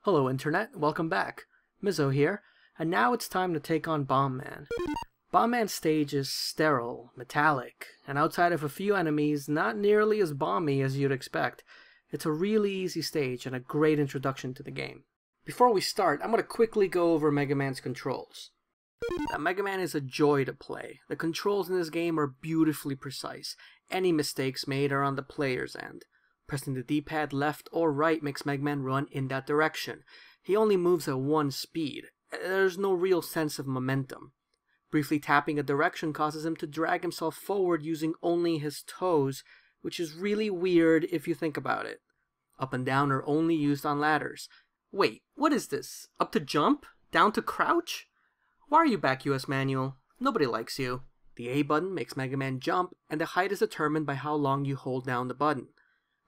Hello Internet, welcome back. Mizzo here, and now it's time to take on Bombman. Bombman's stage is sterile, metallic, and outside of a few enemies, not nearly as bomby as you'd expect. It's a really easy stage and a great introduction to the game. Before we start, I'm going to quickly go over Mega Man's controls. Now, Mega Man is a joy to play. The controls in this game are beautifully precise. Any mistakes made are on the player's end. Pressing the D-pad left or right makes Mega Man run in that direction. He only moves at one speed. There's no real sense of momentum. Briefly tapping a direction causes him to drag himself forward using only his toes, which is really weird if you think about it. Up and down are only used on ladders. Wait, what is this? Up to jump? Down to crouch? Why are you back, US Manual? Nobody likes you. The A button makes Mega Man jump, and the height is determined by how long you hold down the button.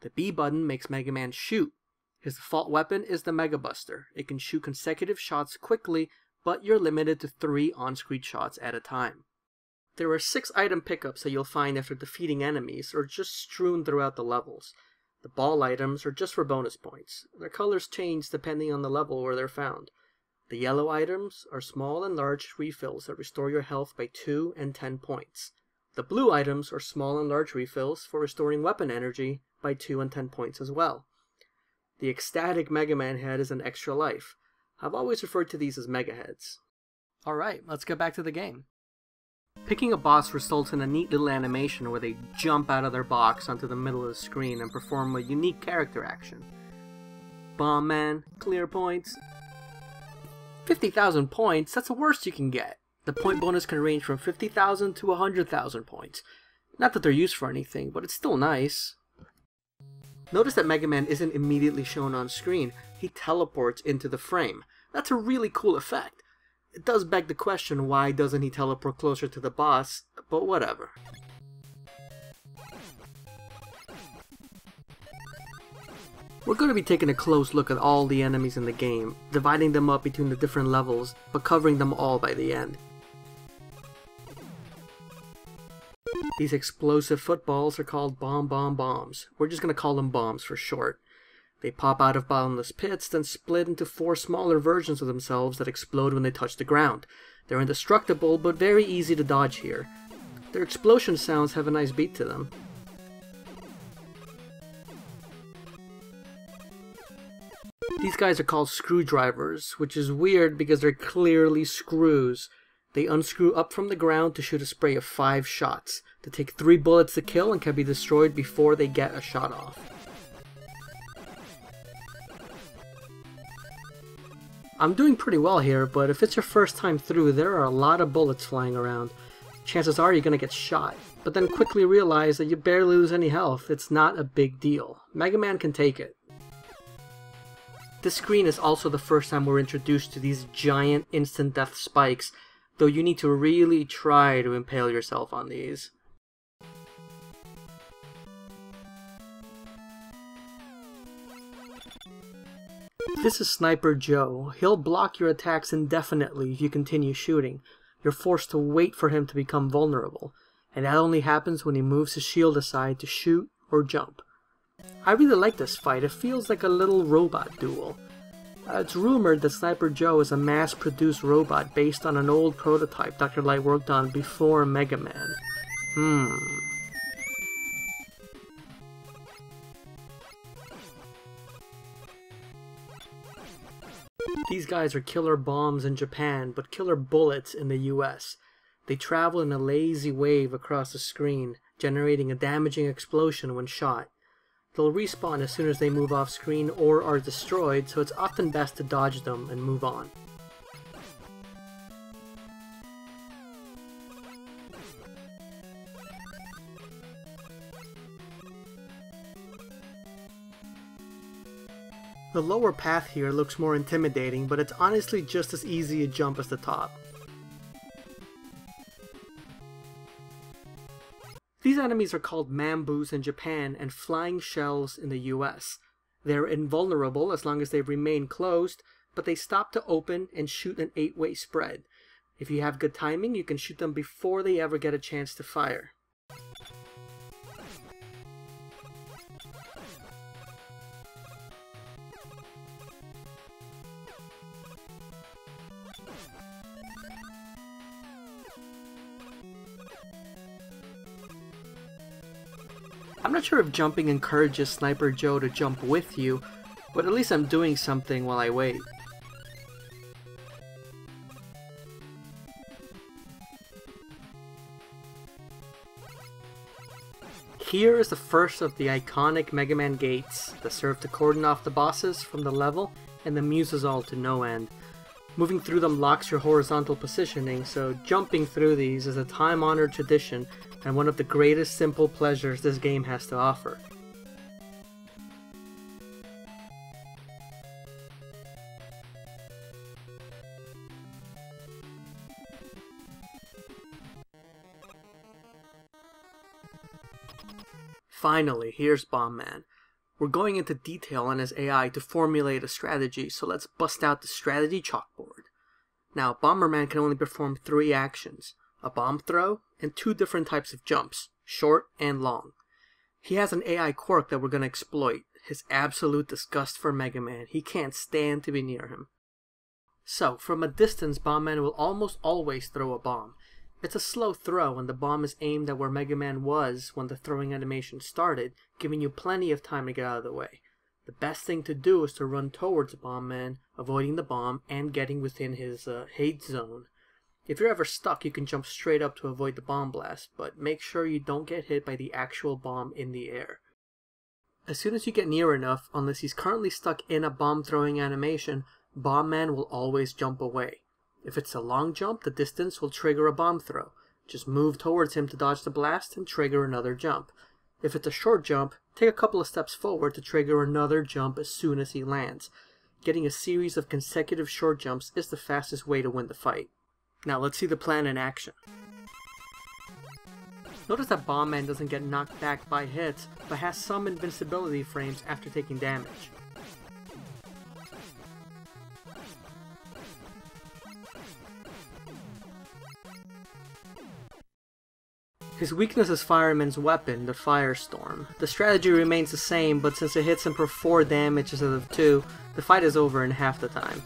The B button makes Mega Man shoot. His default weapon is the Mega Buster. It can shoot consecutive shots quickly, but you're limited to 3 on-screen shots at a time. There are 6 item pickups that you'll find after defeating enemies, or just strewn throughout the levels. The ball items are just for bonus points. Their colors change depending on the level where they're found. The yellow items are small and large refills that restore your health by 2 and 10 points. The blue items are small and large refills for restoring weapon energy by 2 and 10 points as well. The ecstatic Mega Man head is an extra life. I've always referred to these as Mega Heads. Alright, let's get back to the game. Picking a boss results in a neat little animation where they jump out of their box onto the middle of the screen and perform a unique character action. Bombman, clear points. 50,000 points, that's the worst you can get. The point bonus can range from 50,000 to 100,000 points. Not that they're used for anything, but it's still nice. Notice that Mega Man isn't immediately shown on screen, he teleports into the frame. That's a really cool effect. It does beg the question, why doesn't he teleport closer to the boss, but whatever. We're going to be taking a close look at all the enemies in the game, dividing them up between the different levels, but covering them all by the end. These explosive footballs are called bombs. We're just going to call them bombs for short. They pop out of bottomless pits, then split into 4 smaller versions of themselves that explode when they touch the ground. They're indestructible, but very easy to dodge here. Their explosion sounds have a nice beat to them. These guys are called screwdrivers, which is weird because they're clearly screws. They unscrew up from the ground to shoot a spray of 5 shots. They take 3 bullets to kill and can be destroyed before they get a shot off. I'm doing pretty well here, but if it's your first time through, there are a lot of bullets flying around. Chances are you're gonna get shot, but then quickly realize that you barely lose any health. It's not a big deal. Mega Man can take it. This screen is also the first time we're introduced to these giant instant death spikes, though you need to really try to impale yourself on these. This is Sniper Joe. He'll block your attacks indefinitely if you continue shooting. You're forced to wait for him to become vulnerable, and that only happens when he moves his shield aside to shoot or jump. I really like this fight. It feels like a little robot duel. It's rumored that Sniper Joe is a mass-produced robot based on an old prototype Dr. Light worked on before Mega Man. These guys are killer bombs in Japan, but killer bullets in the US. They travel in a lazy wave across the screen, generating a damaging explosion when shot. They'll respawn as soon as they move off screen or are destroyed, so it's often best to dodge them and move on. The lower path here looks more intimidating, but it's honestly just as easy a jump as the top. These enemies are called Mamboos in Japan and Flying Shells in the US. They're invulnerable as long as they remain closed, but they stop to open and shoot an 8-way spread. If you have good timing, you can shoot them before they ever get a chance to fire. I'm not sure if jumping encourages Sniper Joe to jump with you, but at least I'm doing something while I wait. Here is the first of the iconic Mega Man gates that serve to cordon off the bosses from the level and amuse us all to no end. Moving through them locks your horizontal positioning, so jumping through these is a time-honored tradition and one of the greatest simple pleasures this game has to offer. Finally, here's Bombman. We're going into detail on his AI to formulate a strategy, so let's bust out the strategy chalkboard. Now, Bomberman can only perform 3 actions, a bomb throw, and 2 different types of jumps, short and long. He has an AI quirk that we're going to exploit, his absolute disgust for Mega Man. He can't stand to be near him. So, from a distance, Bombman will almost always throw a bomb. It's a slow throw and the bomb is aimed at where Mega Man was when the throwing animation started, giving you plenty of time to get out of the way. The best thing to do is to run towards Bombman, avoiding the bomb and getting within his hate zone. If you're ever stuck, you can jump straight up to avoid the bomb blast, but make sure you don't get hit by the actual bomb in the air. As soon as you get near enough, unless he's currently stuck in a bomb throwing animation, Bombman will always jump away. If it's a long jump, the distance will trigger a bomb throw. Just move towards him to dodge the blast and trigger another jump. If it's a short jump, take a couple of steps forward to trigger another jump as soon as he lands. Getting a series of consecutive short jumps is the fastest way to win the fight. Now let's see the plan in action. Notice that Bombman doesn't get knocked back by hits, but has some invincibility frames after taking damage. His weakness is Fireman's weapon, the Firestorm. The strategy remains the same, but since it hits him for 4 damage instead of 2, the fight is over in half the time.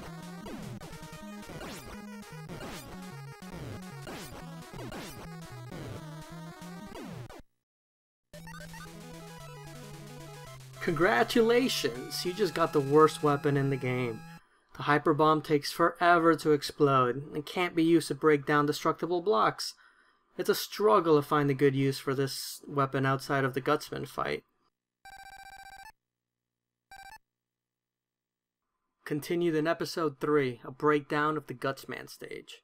Congratulations! You just got the worst weapon in the game. The Hyper Bomb takes forever to explode, and can't be used to break down destructible blocks. It's a struggle to find a good use for this weapon outside of the Gutsman fight. Continued in episode 3, a breakdown of the Gutsman stage.